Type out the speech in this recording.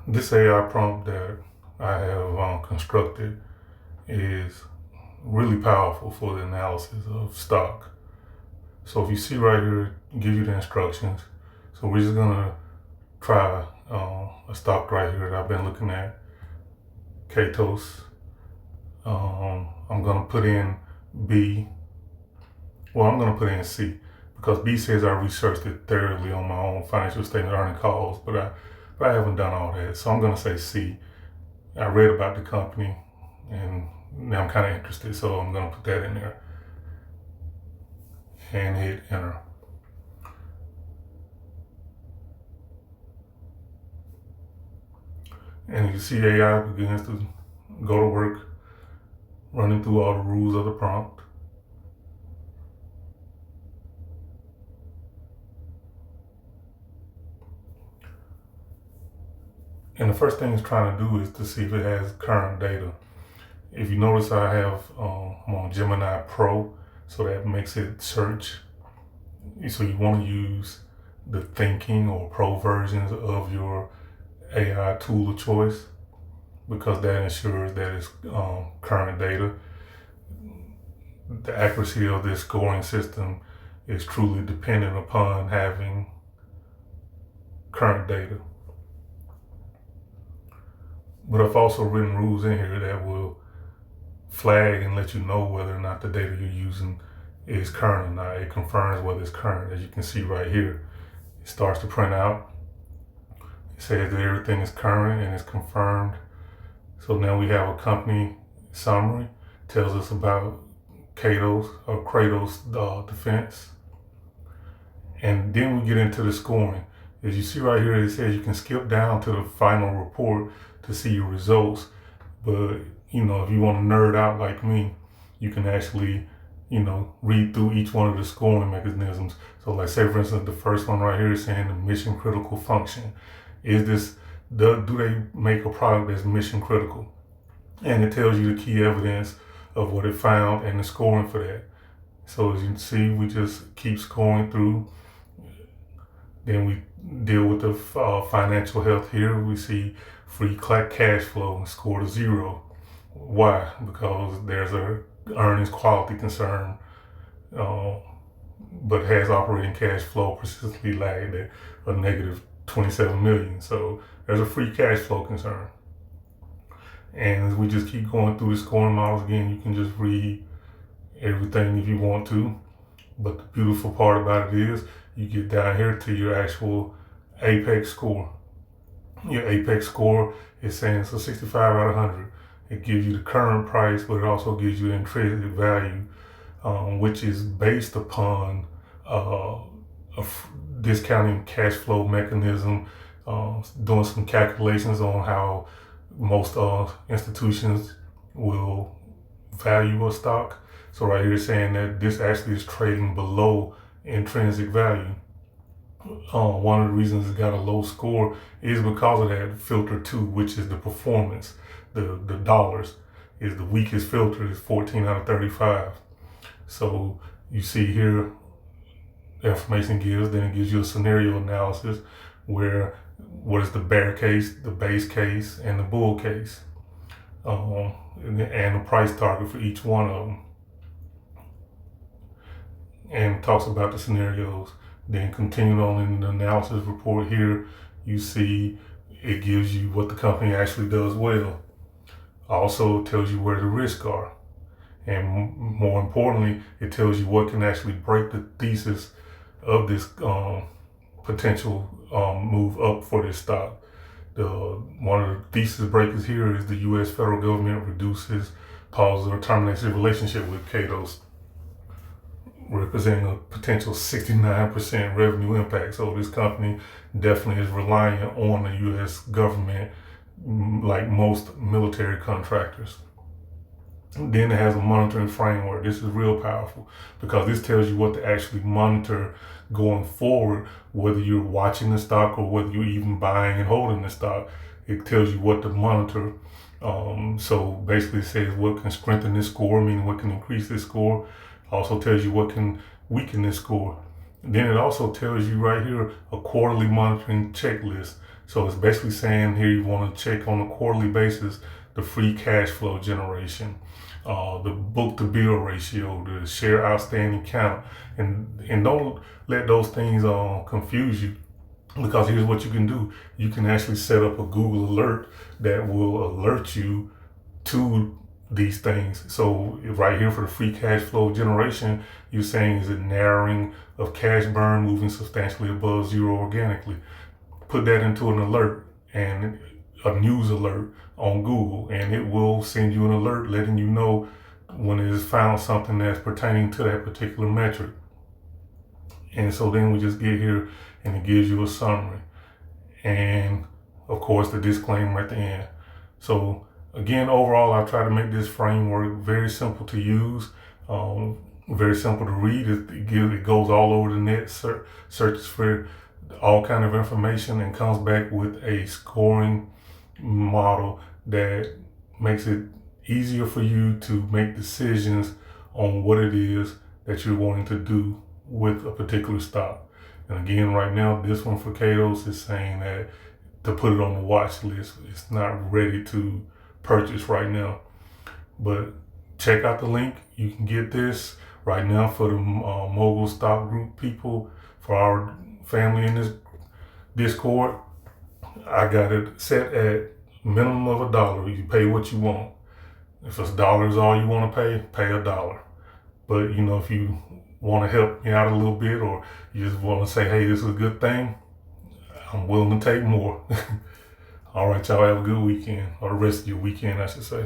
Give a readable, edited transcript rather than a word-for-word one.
This AI prompt that I have constructed is really powerful for the analysis of stock. So if you see right here, give you the instructions. So we're just gonna try a stock right here that I've been looking at, Katos. I'm gonna put in B. Well, I'm gonna put in C because B says I researched it thoroughly on my own financial statement earning calls, but I haven't done all that. So I'm gonna say C. I read about the company and now I'm kind of interested, so I'm gonna put that in there and hit enter. And you see AI begins to go to work, running through all the rules of the prompt. And the first thing it's trying to do is to see if it has current data. If you notice, I have I'm on Gemini Pro, so that makes it search. So you want to use the thinking or pro versions of your AI tool of choice because that ensures that it's current data. The accuracy of this scoring system is truly dependent upon having current data. But I've also written rules in here that will flag and let you know whether or not the data you're using is current or not. It confirms whether it's current. As you can see right here, it starts to print out. It says that everything is current and it's confirmed. So now we have a company summary, tells us about Kratos defense. And then we get into the scoring. As you see right here, it says you can skip down to the final report to see your results. But, if you want to nerd out like me, you can actually, read through each one of the scoring mechanisms. So like say for instance, the first one right here is saying the mission critical function. Do they make a product that's mission critical? And it tells you the key evidence of what it found and the scoring for that. So as you can see, we just keep scoring through. Then we deal with the financial health here. We see free cash flow scored to 0. Why? Because there's a earnings quality concern, but has operating cash flow persistently lagged at a negative 27 million. So there's a free cash flow concern. And as we just keep going through the scoring models again, you can just read everything if you want to. But the beautiful part about it is you get down here to your actual APEX score. Your APEX score is saying it's a 65 out of 100. It gives you the current price, but it also gives you intrinsic value, which is based upon a discounting cash flow mechanism, doing some calculations on how most institutions will value a stock. So right here it's saying that this actually is trading below intrinsic value. One of the reasons it got a low score is because of that filter 2, which is the performance. The dollars is the weakest filter, is 14 out of 35. So you see here, the information gives, then it gives you a scenario analysis where what is the bear case, the base case, and the bull case, and the price target for each one of them. And talks about the scenarios. Then continuing on in the analysis report here, you see it gives you what the company actually does well. Also tells you where the risks are. And more importantly, it tells you what can actually break the thesis of this potential move up for this stock. One of the thesis breakers here is the U.S. federal government reduces, pauses, or terminates the relationship with Katos, representing a potential 69% revenue impact. So this company definitely is reliant on the U.S. government, like most military contractors. Then it has a monitoring framework. This is real powerful because this tells you what to actually monitor going forward, whether you're watching the stock or whether you're even buying and holding the stock. It tells you what to monitor. So basically it says what can strengthen this score, meaning what can increase this score. Also tells you what can weaken this score. Then it also tells you right here a quarterly monitoring checklist. So it's basically saying here you want to check on a quarterly basis the free cash flow generation, the book to bill ratio, the share outstanding count, and don't let those things confuse you, because here's what you can do. You can actually set up a Google alert that will alert you to these things. So right here for the free cash flow generation, you're saying is it narrowing of cash burn moving substantially above zero organically. Put that into an alert and a news alert on Google, and it will send you an alert letting you know when it has found something that's pertaining to that particular metric. And so then we just get here and it gives you a summary. And of course the disclaimer at the end. So again, overall, I try to make this framework very simple to use, very simple to read. It goes all over the net, searches for all kind of information, and comes back with a scoring model that makes it easier for you to make decisions on what it is that you're wanting to do with a particular stock. And again, right now, this one for Kato's is saying that to put it on the watch list. It's not ready to purchase right now. But check out the link. You can get this right now for the Mogul Stock Group people, for our family in this Discord. I got it set at minimum of $1. You pay what you want. If $1 is all you want to pay $1. But if you want to help me out a little bit, or you just want to say, hey, this is a good thing, I'm willing to take more. All right, y'all have a good weekend, or the rest of your weekend, I should say.